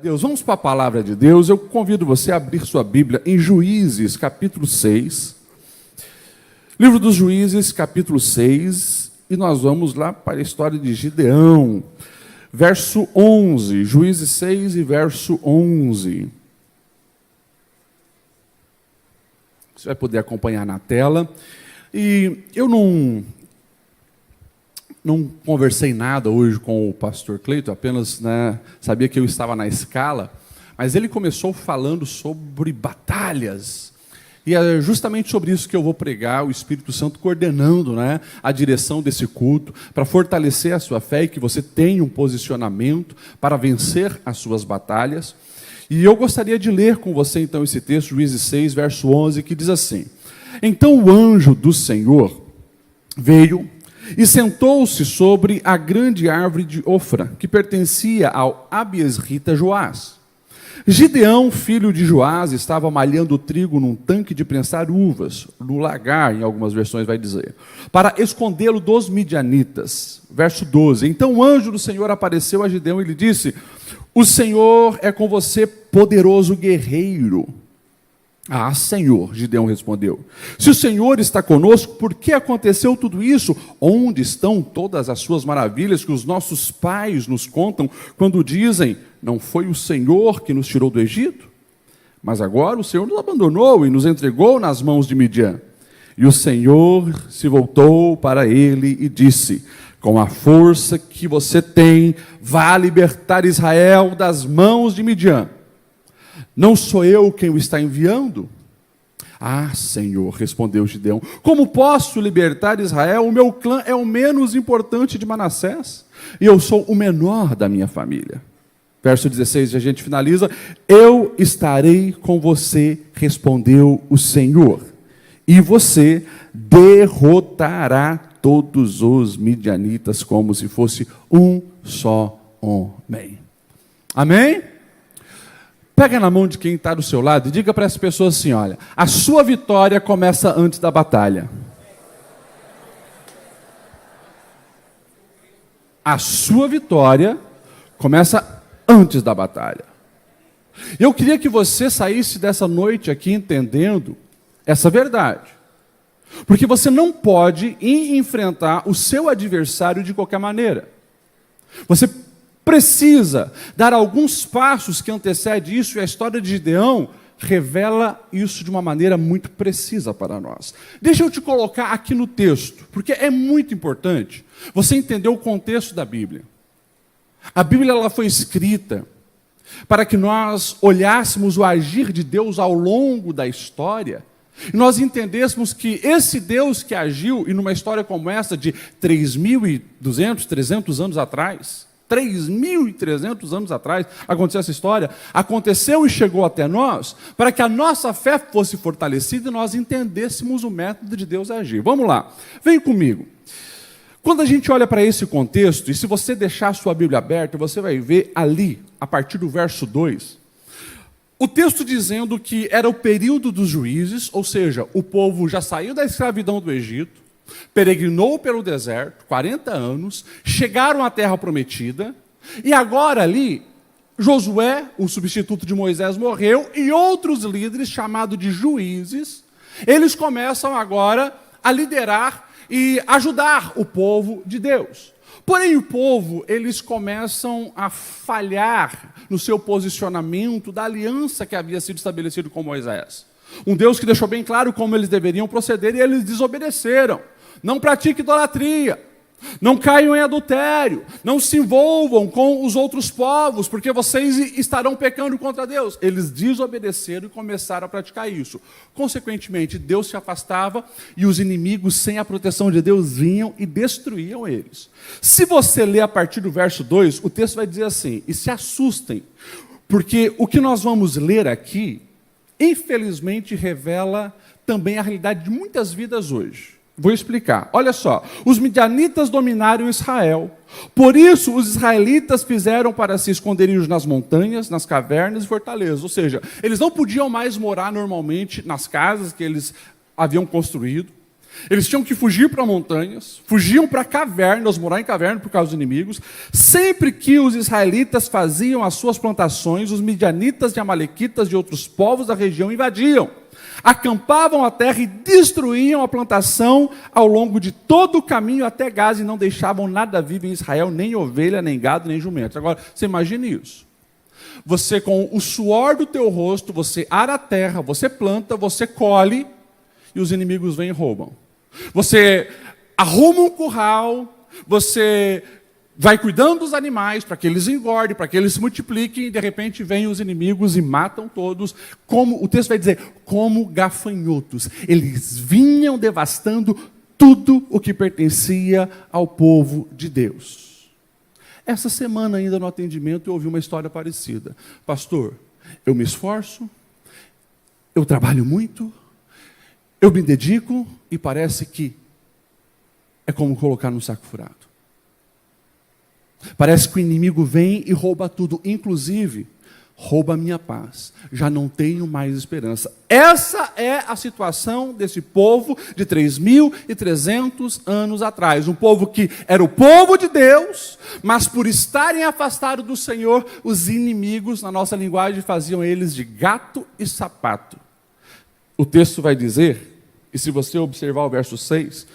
Deus, vamos para a palavra de Deus. Eu convido você a abrir sua Bíblia em Juízes, capítulo 6. Livro dos Juízes, capítulo 6. E nós vamos lá para a história de Gideão. Verso 11. Juízes 6 e verso 11. Você vai poder acompanhar na tela. E eu não conversei nada hoje com o pastor Cleito, apenas sabia que eu estava na escala, mas ele começou falando sobre batalhas, e é justamente sobre isso que eu vou pregar, o Espírito Santo coordenando a direção desse culto, para fortalecer a sua fé e que você tenha um posicionamento para vencer as suas batalhas. E eu gostaria de ler com você então esse texto, Juízes 6, verso 11, que diz assim: Então o anjo do Senhor veio e sentou-se sobre a grande árvore de Ofra, que pertencia ao Abiesrita Joás. Gideão, filho de Joás, estava malhando trigo num tanque de prensar uvas, no lagar, em algumas versões vai dizer, para escondê-lo dos midianitas. Verso 12. Então o anjo do Senhor apareceu a Gideão e lhe disse: O Senhor é com você, poderoso guerreiro. Ah, Senhor, Gideão respondeu, se o Senhor está conosco, por que aconteceu tudo isso? Onde estão todas as suas maravilhas que os nossos pais nos contam quando dizem, não foi o Senhor que nos tirou do Egito? Mas agora o Senhor nos abandonou e nos entregou nas mãos de Midian. E o Senhor se voltou para ele e disse, com a força que você tem, vá libertar Israel das mãos de Midian. Não sou eu quem o está enviando? Ah, Senhor, respondeu Gideão, como posso libertar Israel? O meu clã é o menos importante de Manassés, e eu sou o menor da minha família. Verso 16, a gente finaliza, eu estarei com você, respondeu o Senhor, e você derrotará todos os midianitas como se fosse um só homem. Amém? Pega na mão de quem está do seu lado e diga para essa pessoa assim, olha, a sua vitória começa antes da batalha. A sua vitória começa antes da batalha. Eu queria que você saísse dessa noite aqui entendendo essa verdade. Porque você não pode enfrentar o seu adversário de qualquer maneira. Você precisa dar alguns passos que antecedem isso, e a história de Gideão revela isso de uma maneira muito precisa para nós. Deixa eu te colocar aqui no texto, porque é muito importante você entender o contexto da Bíblia. A Bíblia ela foi escrita para que nós olhássemos o agir de Deus ao longo da história, e nós entendêssemos que esse Deus que agiu, e numa história como essa de 3.200, 300 anos atrás, 3.300 anos atrás, aconteceu essa história, aconteceu e chegou até nós, para que a nossa fé fosse fortalecida e nós entendêssemos o método de Deus agir. Vamos lá, vem comigo. Quando a gente olha para esse contexto, e se você deixar a sua Bíblia aberta, você vai ver ali, a partir do verso 2, o texto dizendo que era o período dos juízes, ou seja, o povo já saiu da escravidão do Egito, peregrinou pelo deserto, 40 anos, chegaram à terra prometida, e agora ali, Josué, o substituto de Moisés, morreu, e outros líderes, chamados de juízes, eles começam agora a liderar e ajudar o povo de Deus. Porém, o povo, eles começam a falhar no seu posicionamento da aliança que havia sido estabelecida com Moisés. Um Deus que deixou bem claro como eles deveriam proceder, e eles desobedeceram. Não pratiquem idolatria, não caiam em adultério, não se envolvam com os outros povos, porque vocês estarão pecando contra Deus. Eles desobedeceram e começaram a praticar isso. Consequentemente, Deus se afastava e os inimigos, sem a proteção de Deus, vinham e destruíam eles. Se você ler a partir do verso 2, o texto vai dizer assim, e se assustem, porque o que nós vamos ler aqui, infelizmente, revela também a realidade de muitas vidas hoje. Vou explicar. Olha só. Os midianitas dominaram Israel. Por isso, os israelitas fizeram para si esconderijos nas montanhas, nas cavernas e fortalezas. Ou seja, eles não podiam mais morar normalmente nas casas que eles haviam construído. Eles tinham que fugir para montanhas, fugiam para cavernas, morar em caverna por causa dos inimigos. Sempre que os israelitas faziam as suas plantações, os midianitas e amalequitas de outros povos da região invadiam, acampavam a terra e destruíam a plantação ao longo de todo o caminho até Gaza e não deixavam nada vivo em Israel, nem ovelha, nem gado, nem jumento. Agora, você imagine isso. Você, com o suor do teu rosto, você ara a terra, você planta, você colhe, e os inimigos vêm e roubam. Você arruma um curral, você vai cuidando dos animais para que eles engordem, para que eles se multipliquem, e de repente vêm os inimigos e matam todos, como o texto vai dizer, como gafanhotos. Eles vinham devastando tudo o que pertencia ao povo de Deus. Essa semana ainda no atendimento eu ouvi uma história parecida. Pastor, eu me esforço, eu trabalho muito, eu me dedico e parece que é como colocar num saco furado. Parece que o inimigo vem e rouba tudo, inclusive rouba a minha paz. Já não tenho mais esperança. Essa é a situação desse povo de 3.300 anos atrás. Um povo que era o povo de Deus, mas por estarem afastados do Senhor, os inimigos, na nossa linguagem, faziam eles de gato e sapato. O texto vai dizer, e se você observar o verso 6,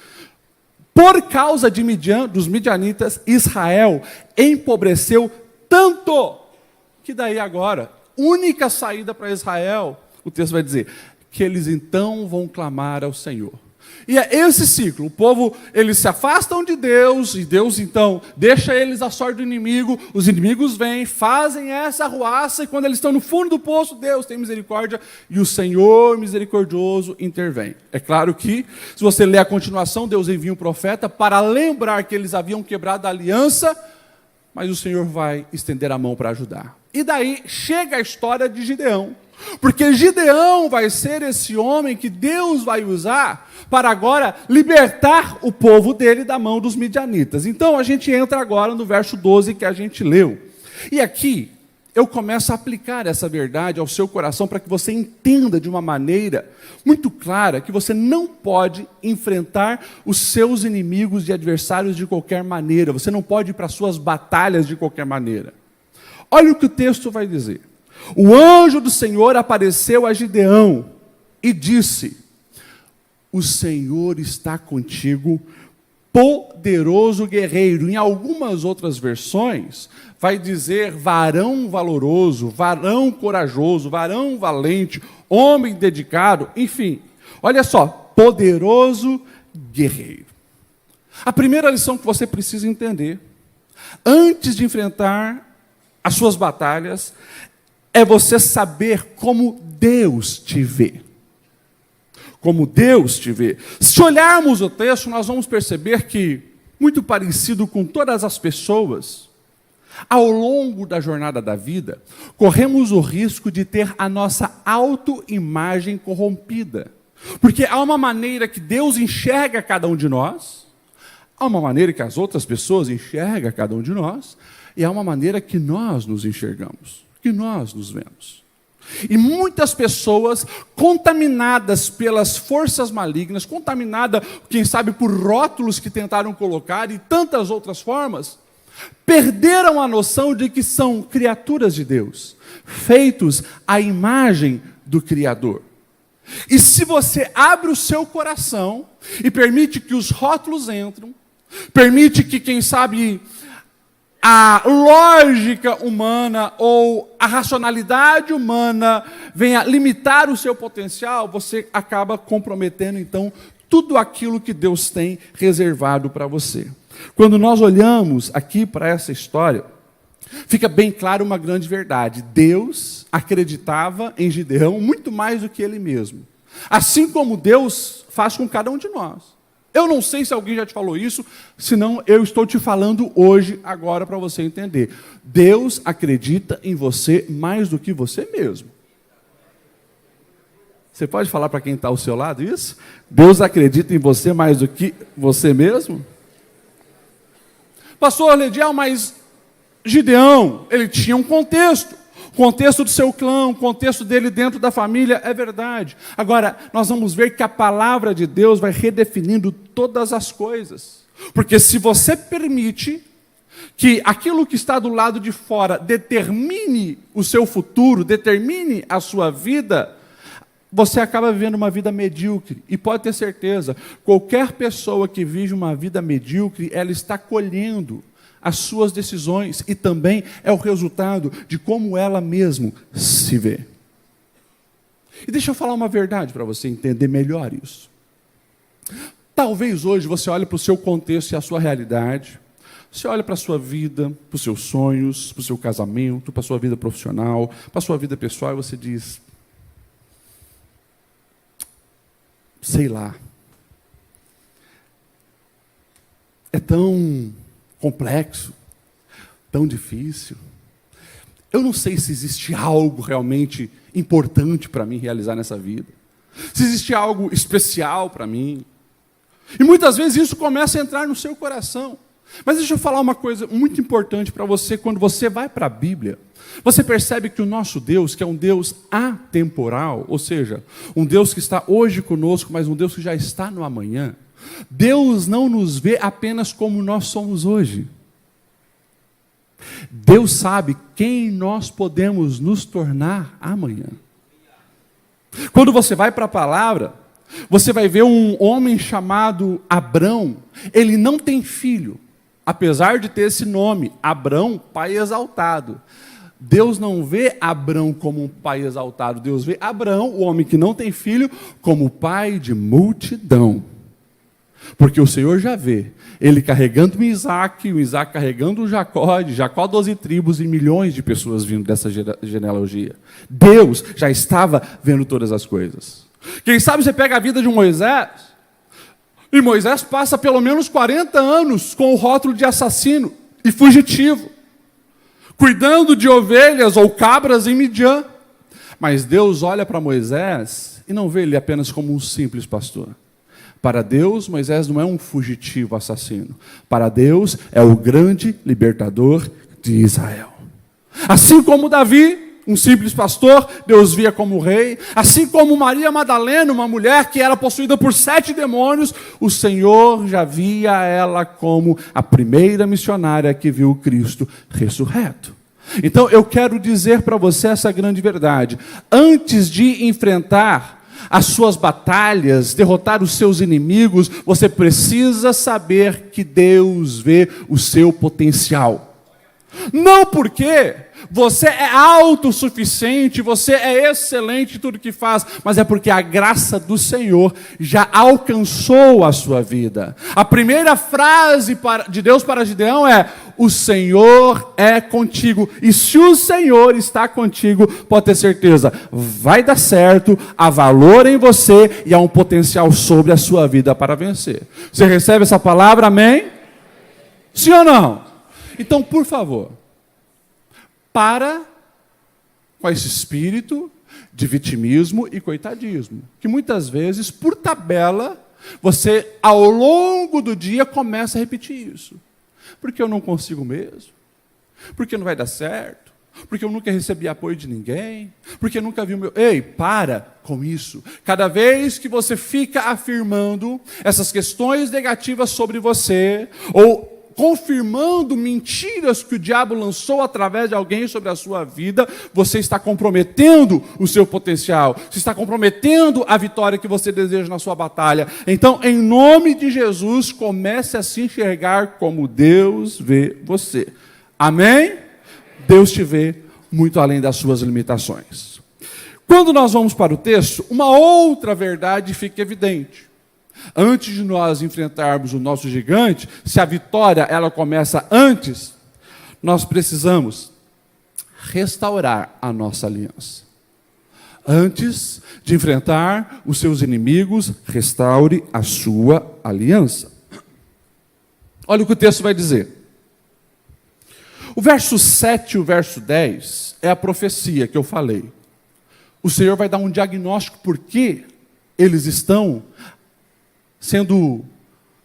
por causa de dos midianitas, Israel empobreceu tanto, que daí agora, única saída para Israel, o texto vai dizer, que eles então vão clamar ao Senhor. E é esse ciclo, o povo, eles se afastam de Deus, e Deus então deixa eles à sorte do inimigo, os inimigos vêm, fazem essa arruaça, e quando eles estão no fundo do poço, Deus tem misericórdia, e o Senhor misericordioso intervém. É claro que, se você ler a continuação, Deus envia um profeta para lembrar que eles haviam quebrado a aliança, mas o Senhor vai estender a mão para ajudar. E daí chega a história de Gideão. Porque Gideão vai ser esse homem que Deus vai usar para agora libertar o povo dele da mão dos midianitas. Então a gente entra agora no verso 12 que a gente leu. E aqui eu começo a aplicar essa verdade ao seu coração para que você entenda de uma maneira muito clara que você não pode enfrentar os seus inimigos e adversários de qualquer maneira. Você não pode ir para as suas batalhas de qualquer maneira. Olha o que o texto vai dizer. O anjo do Senhor apareceu a Gideão e disse, o Senhor está contigo, poderoso guerreiro. Em algumas outras versões, vai dizer varão valoroso, varão corajoso, varão valente, homem dedicado, enfim. Olha só, poderoso guerreiro. A primeira lição que você precisa entender, antes de enfrentar as suas batalhas, é você saber como Deus te vê. Como Deus te vê. Se olharmos o texto, nós vamos perceber que, muito parecido com todas as pessoas, ao longo da jornada da vida, corremos o risco de ter a nossa autoimagem corrompida. Porque há uma maneira que Deus enxerga cada um de nós, há uma maneira que as outras pessoas enxergam cada um de nós, e há uma maneira que nós nos enxergamos, que nós nos vemos. E muitas pessoas contaminadas pelas forças malignas, contaminadas, quem sabe, por rótulos que tentaram colocar e tantas outras formas, perderam a noção de que são criaturas de Deus, feitos à imagem do Criador. E se você abre o seu coração e permite que os rótulos entrem, permite que, quem sabe, a lógica humana ou a racionalidade humana venha limitar o seu potencial, você acaba comprometendo, então, tudo aquilo que Deus tem reservado para você. Quando nós olhamos aqui para essa história, fica bem claro uma grande verdade. Deus acreditava em Gideão muito mais do que ele mesmo. Assim como Deus faz com cada um de nós. Eu não sei se alguém já te falou isso, senão eu estou te falando hoje, agora, para você entender. Deus acredita em você mais do que você mesmo. Você pode falar para quem está ao seu lado isso? Deus acredita em você mais do que você mesmo? Pastor Lediel, mas Gideão, ele tinha um contexto. contexto do seu clã, o contexto dele dentro da família, é verdade. Agora, nós vamos ver que a palavra de Deus vai redefinindo todas as coisas. Porque se você permite que aquilo que está do lado de fora determine o seu futuro, determine a sua vida, você acaba vivendo uma vida medíocre. E pode ter certeza, qualquer pessoa que vive uma vida medíocre, ela está colhendo as suas decisões e também é o resultado de como ela mesma se vê. E deixa eu falar uma verdade para você entender melhor isso. Talvez hoje você olhe para o seu contexto e a sua realidade, você olha para a sua vida, para os seus sonhos, para o seu casamento, para a sua vida profissional, para a sua vida pessoal, e você diz: sei lá, é tão complexo, tão difícil. Eu não sei se existe algo realmente importante para mim realizar nessa vida, se existe algo especial para mim. E muitas vezes isso começa a entrar no seu coração. Mas deixa eu falar uma coisa muito importante para você. Quando você vai para a Bíblia, você percebe que o nosso Deus, que é um Deus atemporal, ou seja, um Deus que está hoje conosco, mas um Deus que já está no amanhã, Deus não nos vê apenas como nós somos hoje. Deus sabe quem nós podemos nos tornar amanhã. Quando você vai para a palavra, você vai ver um homem chamado Abrão. Ele não tem filho, apesar de ter esse nome, Abrão, pai exaltado. Deus não vê Abrão como um pai exaltado. Deus vê Abrão, o homem que não tem filho, como pai de multidão. Porque o Senhor já vê ele carregando o Isaac carregando o Jacó, de Jacó 12 tribos e milhões de pessoas vindo dessa genealogia. Deus já estava vendo todas as coisas. Quem sabe você pega a vida de Moisés, e Moisés passa pelo menos 40 anos com o rótulo de assassino e fugitivo, cuidando de ovelhas ou cabras em Midian. Mas Deus olha para Moisés e não vê ele apenas como um simples pastor. Para Deus, Moisés não é um fugitivo assassino. Para Deus, é o grande libertador de Israel. Assim como Davi, um simples pastor, Deus via como rei. Assim como Maria Madalena, uma mulher que era possuída por 7 demônios, o Senhor já via ela como a primeira missionária que viu Cristo ressurreto. Então, eu quero dizer para você essa grande verdade. Antes de enfrentar as suas batalhas, derrotar os seus inimigos, você precisa saber que Deus vê o seu potencial. Não porque você é autossuficiente, você é excelente em tudo que faz, mas é porque a graça do Senhor já alcançou a sua vida. A primeira frase de Deus para Gideão é: o Senhor é contigo. E se o Senhor está contigo, pode ter certeza, vai dar certo, há valor em você e há um potencial sobre a sua vida para vencer. Você recebe essa palavra, amém? Sim ou não? Então, por favor, para com esse espírito de vitimismo e coitadismo, que muitas vezes, por tabela, você, ao longo do dia, começa a repetir isso. Porque eu não consigo mesmo, porque não vai dar certo, porque eu nunca recebi apoio de ninguém, porque eu nunca vi o meu... Ei, para com isso. Cada vez que você fica afirmando essas questões negativas sobre você, ou confirmando mentiras que o diabo lançou através de alguém sobre a sua vida, você está comprometendo o seu potencial, você está comprometendo a vitória que você deseja na sua batalha. Então, em nome de Jesus, comece a se enxergar como Deus vê você. Amém? Deus te vê muito além das suas limitações. Quando nós vamos para o texto, uma outra verdade fica evidente. Antes de nós enfrentarmos o nosso gigante, se a vitória ela começa antes, nós precisamos restaurar a nossa aliança. Antes de enfrentar os seus inimigos, restaure a sua aliança. Olha o que o texto vai dizer. O verso 7 e o verso 10 é a profecia que eu falei. O Senhor vai dar um diagnóstico por que eles estão sendo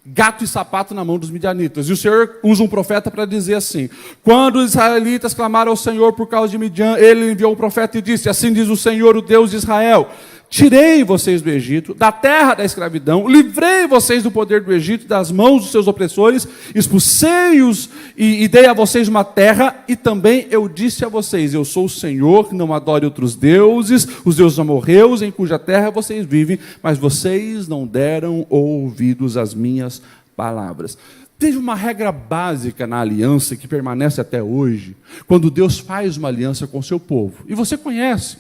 gato e sapato na mão dos midianitas. E o Senhor usa um profeta para dizer assim: quando os israelitas clamaram ao Senhor por causa de Midian, ele enviou um profeta e disse: assim diz o Senhor, o Deus de Israel: tirei vocês do Egito, da terra da escravidão, livrei vocês do poder do Egito, das mãos dos seus opressores, expulsei-os e dei a vocês uma terra, e também eu disse a vocês: eu sou o Senhor, não adore outros deuses, os deuses amorreus, em cuja terra vocês vivem, mas vocês não deram ouvidos às minhas palavras. Teve uma regra básica na aliança que permanece até hoje, quando Deus faz uma aliança com o seu povo, e você conhece.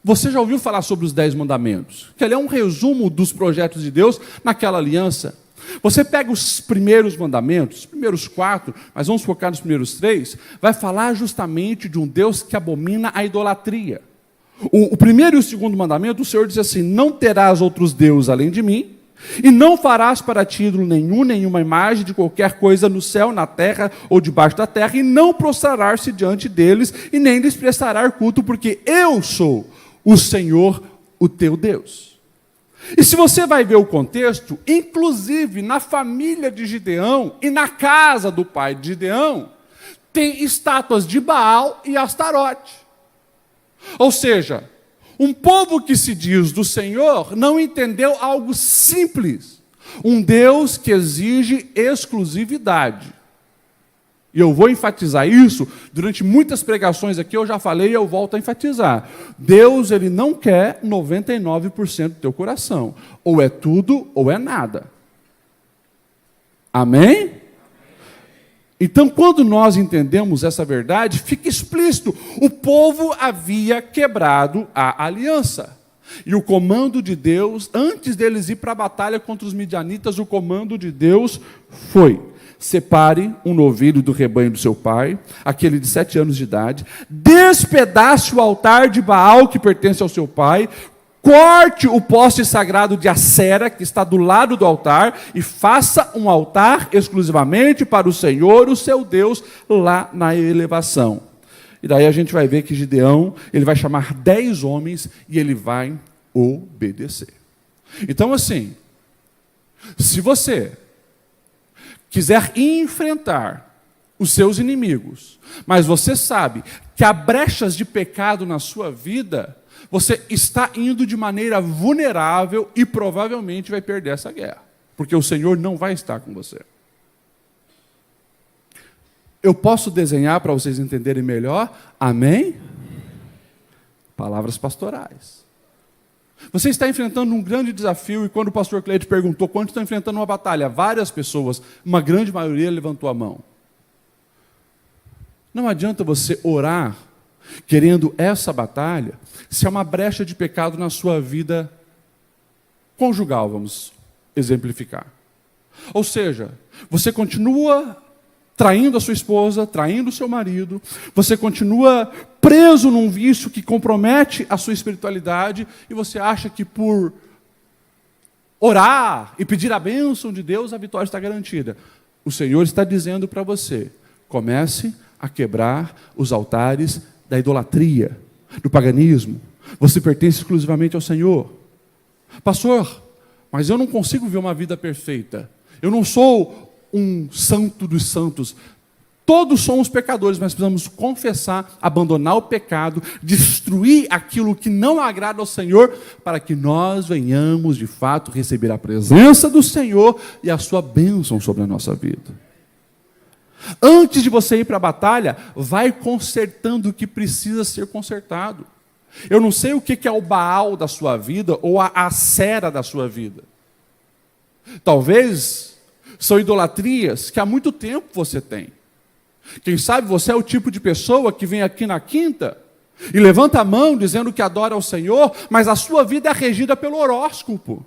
Você já ouviu falar sobre os 10 mandamentos? Que ele é um resumo dos projetos de Deus naquela aliança. Você pega os primeiros mandamentos, os primeiros 4, mas vamos focar nos primeiros 3, vai falar justamente de um Deus que abomina a idolatria. O primeiro e o segundo mandamento, o Senhor diz assim: não terás outros deuses além de mim, e não farás para ti ídolo nenhum, nenhuma imagem de qualquer coisa no céu, na terra ou debaixo da terra, e não prostrar-se diante deles, e nem lhes prestará culto, porque eu sou o Senhor, o teu Deus. E se você vai ver o contexto, inclusive na família de Gideão e na casa do pai de Gideão, tem estátuas de Baal e Astarote. Ou seja, um povo que se diz do Senhor não entendeu algo simples. Um Deus que exige exclusividade. E eu vou enfatizar isso, durante muitas pregações aqui eu já falei e eu volto a enfatizar. Deus, ele não quer 99% do teu coração. Ou é tudo ou é nada. Amém? Então, quando nós entendemos essa verdade, fica explícito: o povo havia quebrado a aliança. E o comando de Deus, antes deles ir para a batalha contra os midianitas, o comando de Deus foi: separe um novilho do rebanho do seu pai, aquele de 7 anos de idade, despedace o altar de Baal que pertence ao seu pai, corte o poste sagrado de Acera, que está do lado do altar, e faça um altar exclusivamente para o Senhor, o seu Deus, lá na elevação. E daí a gente vai ver que Gideão, ele vai chamar 10 homens e ele vai obedecer. Então, assim, se você quiser enfrentar os seus inimigos, mas você sabe que há brechas de pecado na sua vida, você está indo de maneira vulnerável e provavelmente vai perder essa guerra, porque o Senhor não vai estar com você. Eu posso desenhar para vocês entenderem melhor? Amém? Palavras pastorais. Você está enfrentando um grande desafio, e quando o pastor Cleide perguntou quantos estão enfrentando uma batalha, várias pessoas, uma grande maioria levantou a mão. Não adianta você orar querendo essa batalha, se há uma brecha de pecado na sua vida conjugal, vamos exemplificar. Ou seja, você continua traindo a sua esposa, traindo o seu marido, você continua preso num vício que compromete a sua espiritualidade, e você acha que por orar e pedir a bênção de Deus, a vitória está garantida. O Senhor está dizendo para você: comece a quebrar os altares da idolatria, do paganismo. Você pertence exclusivamente ao Senhor. Pastor, mas eu não consigo ver uma vida perfeita. Eu não sou um santo dos santos. Todos somos pecadores, mas precisamos confessar, abandonar o pecado, destruir aquilo que não agrada ao Senhor, para que nós venhamos de fato receber a presença do Senhor e a sua bênção sobre a nossa vida. Antes de você ir para a batalha, vai consertando o que precisa ser consertado. Eu não sei o que é o Baal da sua vida ou a Acera da sua vida. Talvez são idolatrias que há muito tempo você tem. Quem sabe você é o tipo de pessoa que vem aqui na quinta e levanta a mão dizendo que adora ao Senhor, mas a sua vida é regida pelo horóscopo.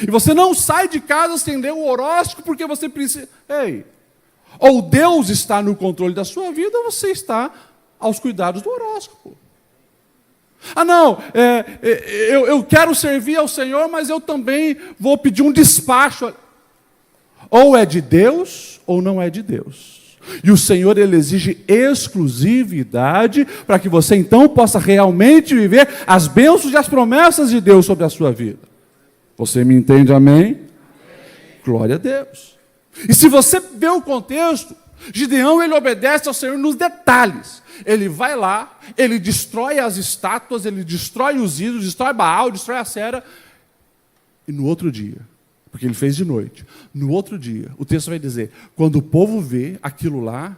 E você não sai de casa sem ler o horóscopo porque você precisa... Ei, ou Deus está no controle da sua vida, ou você está aos cuidados do horóscopo. Ah, não, eu quero servir ao Senhor, mas eu também vou pedir um despacho. Ou é de Deus, ou não é de Deus. E o Senhor, ele exige exclusividade para que você então possa realmente viver as bênçãos e as promessas de Deus sobre a sua vida. Você me entende, amém? Glória a Deus. E se você vê o contexto, Gideão, ele obedece ao Senhor nos detalhes. Ele vai lá, ele destrói as estátuas, ele destrói os ídolos, destrói Baal, destrói a Acera. E no outro dia, porque ele fez de noite, no outro dia, o texto vai dizer, quando o povo vê aquilo lá,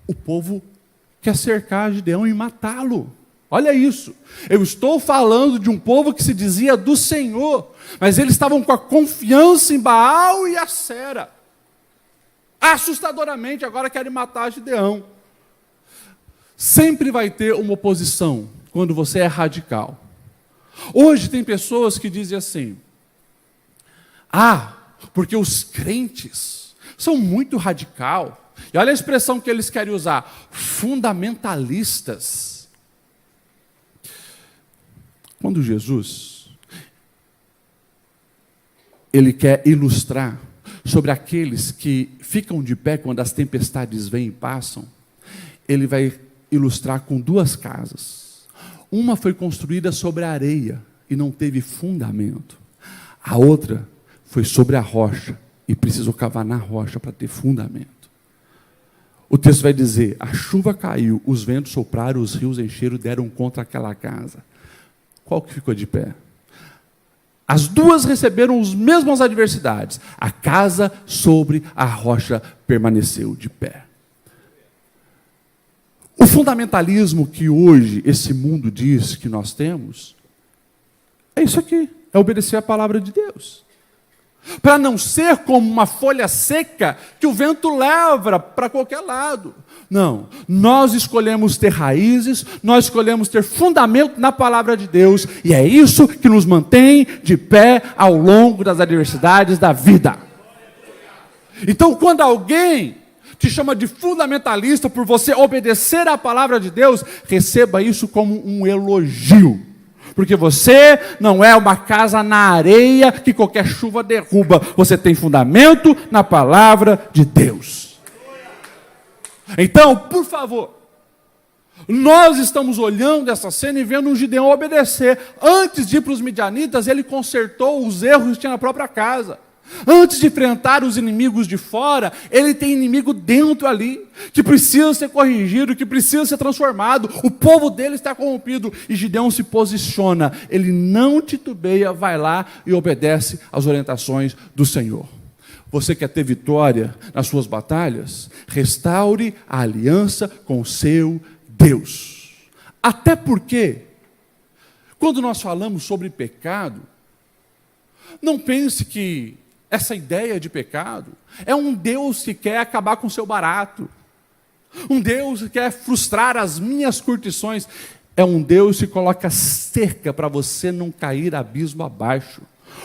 o povo quer cercar Gideão e matá-lo. Olha isso. Eu estou falando de um povo que se dizia do Senhor, mas eles estavam com a confiança em Baal e Acera. Assustadoramente, agora querem matar Gideão. Sempre vai ter uma oposição quando você é radical. Hoje tem pessoas que dizem assim, porque os crentes são muito radical. E olha a expressão que eles querem usar, fundamentalistas. Quando Jesus, ele quer ilustrar sobre aqueles que ficam de pé quando as tempestades vêm e passam, ele vai ilustrar com duas casas. Uma foi construída sobre a areia e não teve fundamento. A outra foi sobre a rocha e precisou cavar na rocha para ter fundamento. O texto vai dizer, a chuva caiu, os ventos sopraram, os rios encheram, deram contra aquela casa. Qual que ficou de pé? As duas receberam as mesmas adversidades. A casa sobre a rocha permaneceu de pé. O fundamentalismo que hoje esse mundo diz que nós temos, é isso aqui, é obedecer a palavra de Deus. Para não ser como uma folha seca que o vento leva para qualquer lado. Não, nós escolhemos ter raízes, nós escolhemos ter fundamento na palavra de Deus, e é isso que nos mantém de pé ao longo das adversidades da vida. Então, quando alguém te chama de fundamentalista por você obedecer à palavra de Deus, receba isso como um elogio. Porque você não é uma casa na areia que qualquer chuva derruba. Você tem fundamento na palavra de Deus. Então, por favor, nós estamos olhando essa cena e vendo um Gideão obedecer. Antes de ir para os midianitas, ele consertou os erros que tinha na própria casa. Antes de enfrentar os inimigos de fora, ele tem inimigo dentro ali, que precisa ser corrigido, que precisa ser transformado. O povo dele está corrompido. E Gideão se posiciona. Ele não titubeia, vai lá e obedece às orientações do Senhor. Você quer ter vitória nas suas batalhas? Restaure a aliança com o seu Deus. Até porque, quando nós falamos sobre pecado, não pense que essa ideia de pecado é um Deus que quer acabar com o seu barato. Um Deus que quer frustrar as minhas curtições. É um Deus que coloca cerca para você não cair abismo abaixo.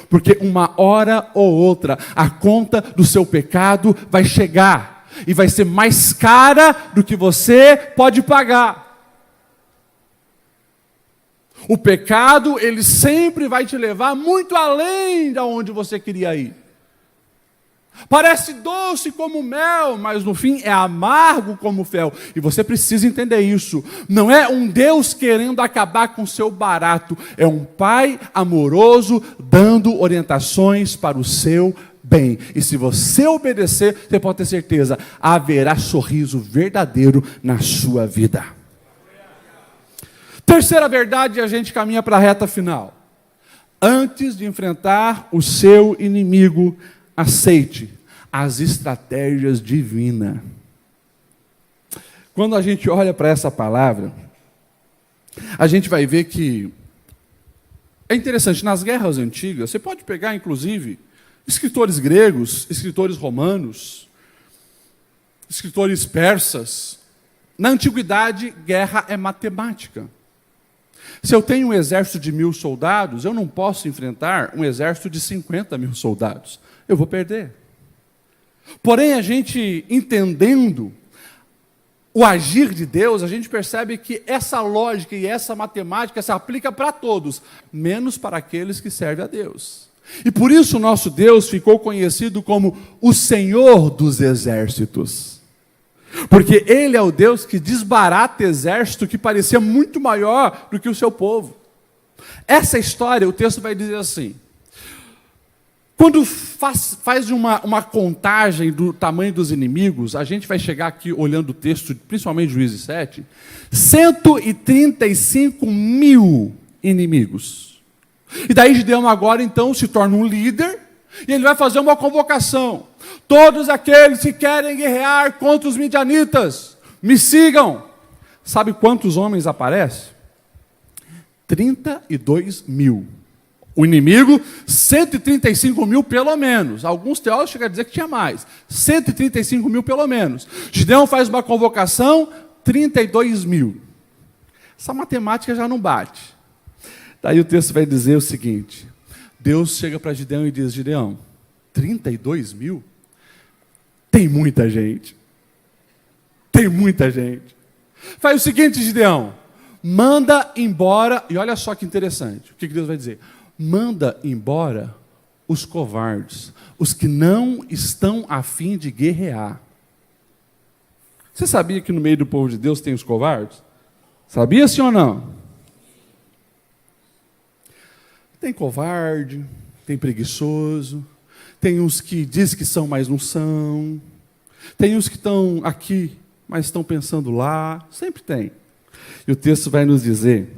Porque uma hora ou outra, a conta do seu pecado vai chegar. E vai ser mais cara do que você pode pagar. O pecado, ele sempre vai te levar muito além de onde você queria ir. Parece doce como mel, mas no fim é amargo como fel. E você precisa entender isso. Não é um Deus querendo acabar com o seu barato. É um Pai amoroso dando orientações para o seu bem. E se você obedecer, você pode ter certeza, haverá sorriso verdadeiro na sua vida. Terceira verdade, a gente caminha para a reta final. Antes de enfrentar o seu inimigo, aceite as estratégias divinas. Quando a gente olha para essa palavra, a gente vai ver que é interessante, nas guerras antigas, você pode pegar, inclusive, escritores gregos, escritores romanos, escritores persas. Na antiguidade, guerra é matemática. Se eu tenho um exército de 1000 soldados, eu não posso enfrentar um exército de 50.000 soldados. Eu vou perder. Porém, a gente entendendo o agir de Deus, a gente percebe que essa lógica e essa matemática se aplica para todos, menos para aqueles que servem a Deus. E por isso o nosso Deus ficou conhecido como o Senhor dos Exércitos. Porque Ele é o Deus que desbarata exército que parecia muito maior do que o seu povo. Essa história, o texto vai dizer assim: Quando faz uma contagem do tamanho dos inimigos, a gente vai chegar aqui olhando o texto, principalmente Juízes 7, 135 mil inimigos. E daí Gideão agora então se torna um líder, e ele vai fazer uma convocação. Todos aqueles que querem guerrear contra os midianitas, me sigam. Sabe quantos homens aparecem? 32 mil. O inimigo, 135 mil pelo menos. Alguns teólogos chegam a dizer que tinha mais. 135 mil pelo menos. Gideão faz uma convocação, 32 mil. Essa matemática já não bate. Daí o texto vai dizer o seguinte: Deus chega para Gideão e diz: Gideão, 32 mil? Tem muita gente. Tem muita gente. Faz o seguinte, Gideão, manda embora, e olha só que interessante, o que Deus vai dizer? Manda embora os covardes, os que não estão a fim de guerrear. Você sabia que no meio do povo de Deus tem os covardes? Sabia, sim ou não? Tem covarde, tem preguiçoso, tem uns que dizem que são, mas não são, tem uns que estão aqui, mas estão pensando lá, sempre tem. E o texto vai nos dizer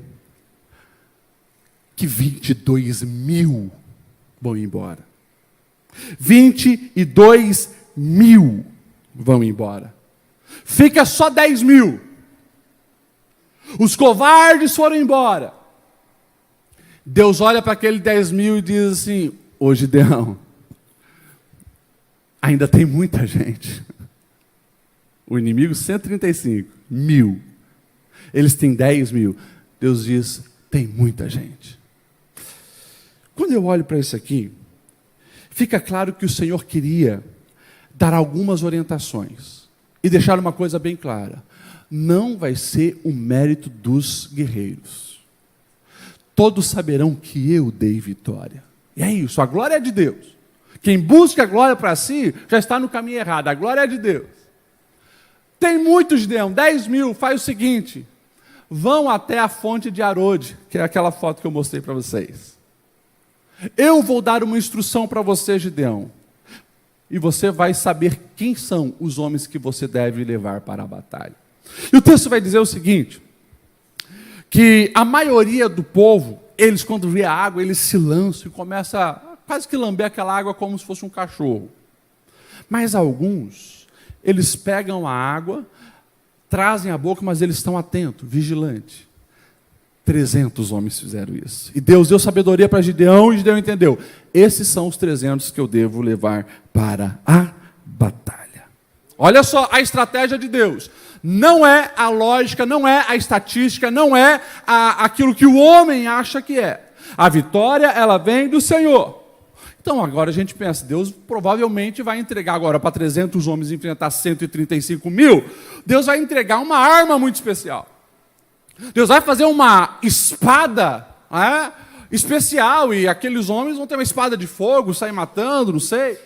que 22 mil vão embora. 22 mil vão embora. Fica só 10 mil. Os covardes foram embora. Deus olha para aquele 10 mil e diz assim: ô Gideão, ainda tem muita gente. O inimigo, 135 mil. Eles têm 10 mil. Deus diz: tem muita gente. Quando eu olho para isso aqui, fica claro que o Senhor queria dar algumas orientações e deixar uma coisa bem clara: não vai ser o mérito dos guerreiros. Todos saberão que eu dei vitória. E é isso, a glória é de Deus. Quem busca a glória para si, já está no caminho errado. A glória é de Deus. Tem muitos, Gideão, 10 mil, faz o seguinte: vão até a fonte de Arode, que é aquela foto que eu mostrei para vocês. Eu vou dar uma instrução para você, Gideão, e você vai saber quem são os homens que você deve levar para a batalha. E o texto vai dizer o seguinte, que a maioria do povo, eles quando vê a água, eles se lançam e começam a quase que lamber aquela água como se fosse um cachorro. Mas alguns, eles pegam a água, trazem a boca, mas eles estão atentos, vigilantes. 300 homens fizeram isso. E Deus deu sabedoria para Gideão, e Gideão entendeu: esses são os 300 que eu devo levar para a batalha. Olha só a estratégia de Deus. Não é a lógica, não é a estatística, não é aquilo que o homem acha que é. A vitória, ela vem do Senhor. Então agora a gente pensa, Deus provavelmente vai entregar agora para 300 homens enfrentar 135 mil, Deus vai entregar uma arma muito especial. Deus vai fazer uma espada especial, e aqueles homens vão ter uma espada de fogo, sair matando, não sei.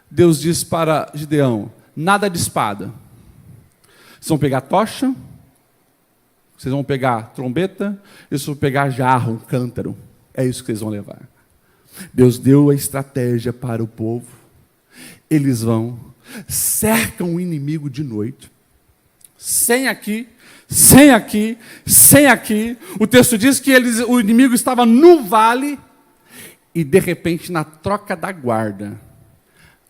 Deus diz para Gideão: nada de espada. Vocês vão pegar tocha, vocês vão pegar trombeta, vocês vão pegar jarro, um cântaro. É isso que vocês vão levar. Deus deu a estratégia para o povo. Eles vão, cercam o inimigo de noite, sem aqui, sem aqui, sem aqui. O texto diz que o inimigo estava no vale, e de repente, na troca da guarda,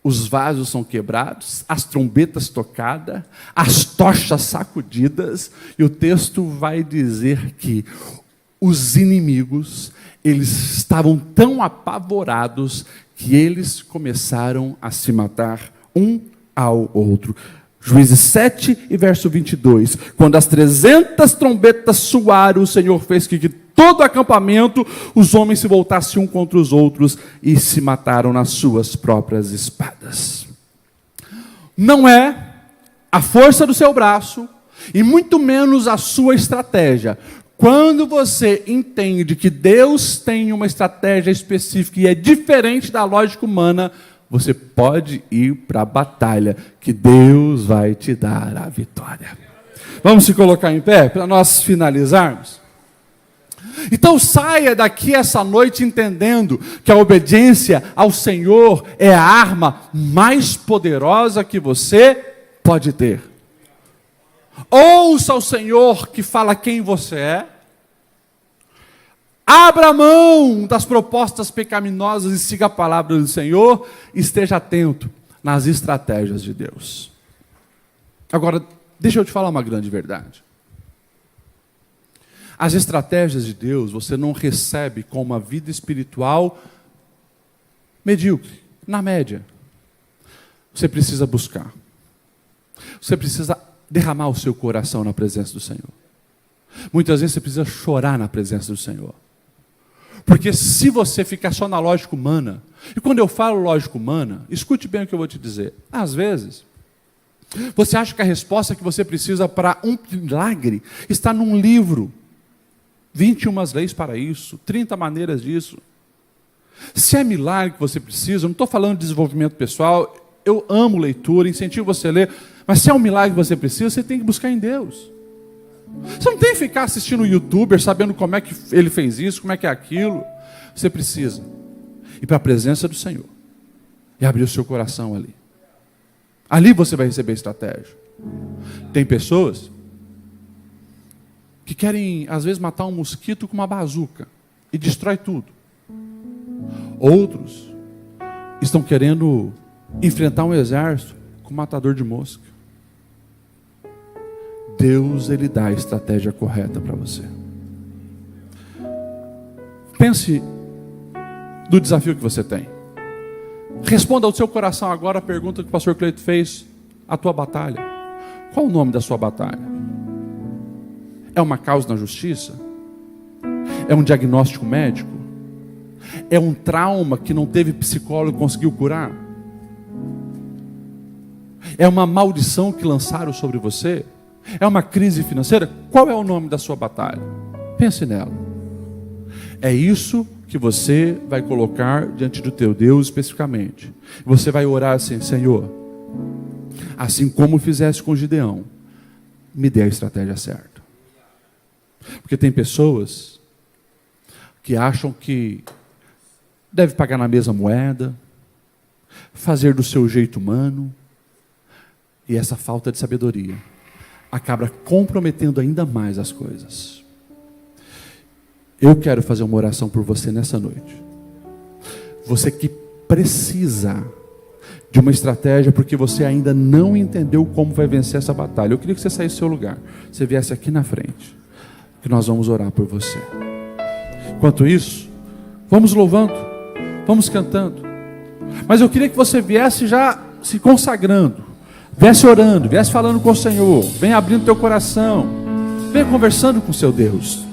os vasos são quebrados, as trombetas tocadas, as tochas sacudidas, e o texto vai dizer que os inimigos, eles estavam tão apavorados que eles começaram a se matar um ao outro. Juízes 7 e verso 22. Quando as 300 trombetas soaram, o Senhor fez que de todo o acampamento os homens se voltassem um contra os outros e se mataram nas suas próprias espadas. Não é a força do seu braço e muito menos a sua estratégia. Quando você entende que Deus tem uma estratégia específica e é diferente da lógica humana, você pode ir para a batalha, que Deus vai te dar a vitória. Vamos se colocar em pé para nós finalizarmos? Então saia daqui essa noite entendendo que a obediência ao Senhor é a arma mais poderosa que você pode ter. Ouça o Senhor que fala quem você é. Abra mão das propostas pecaminosas e siga a palavra do Senhor. Esteja atento nas estratégias de Deus. Agora, deixa eu te falar uma grande verdade. As estratégias de Deus você não recebe com uma vida espiritual medíocre, na média. Você precisa buscar. Você precisa derramar o seu coração na presença do Senhor. Muitas vezes você precisa chorar na presença do Senhor. Porque se você ficar só na lógica humana, e quando eu falo lógica humana, escute bem o que eu vou te dizer. Às vezes, você acha que a resposta que você precisa para um milagre está num livro. 21 leis para isso, 30 maneiras disso. Se é milagre que você precisa, eu não estou falando de desenvolvimento pessoal, eu amo leitura, incentivo você a ler, mas se é um milagre que você precisa, você tem que buscar em Deus. Você não tem que ficar assistindo o youtuber, sabendo como é que ele fez isso, como é que é aquilo. Você precisa ir para a presença do Senhor e abrir o seu coração ali. Ali você vai receber estratégia. Tem pessoas que querem, às vezes, matar um mosquito com uma bazuca e destrói tudo. Outros estão querendo enfrentar um exército com um matador de mosca. Deus, Ele dá a estratégia correta para você. Pense do desafio que você tem. Responda ao seu coração agora a pergunta que o pastor Cleito fez. A tua batalha. Qual o nome da sua batalha? É uma causa na justiça? É um diagnóstico médico? É um trauma que não teve psicólogo e conseguiu curar? É uma maldição que lançaram sobre você? É uma crise financeira? Qual é o nome da sua batalha? Pense nela. É isso que você vai colocar diante do teu Deus especificamente. Você vai orar assim: Senhor, assim como fizeste com Gideão, me dê a estratégia certa. Porque tem pessoas que acham que deve pagar na mesma moeda, fazer do seu jeito humano, e essa falta de sabedoria acaba comprometendo ainda mais as coisas. Eu quero fazer uma oração por você nessa noite. Você que precisa de uma estratégia porque você ainda não entendeu como vai vencer essa batalha. Eu queria que você saísse do seu lugar, você viesse aqui na frente, que nós vamos orar por você. Enquanto isso, vamos louvando, vamos cantando. Mas eu queria que você viesse já se consagrando, viesse orando, viesse falando com o Senhor, venha abrindo teu coração, venha conversando com o seu Deus.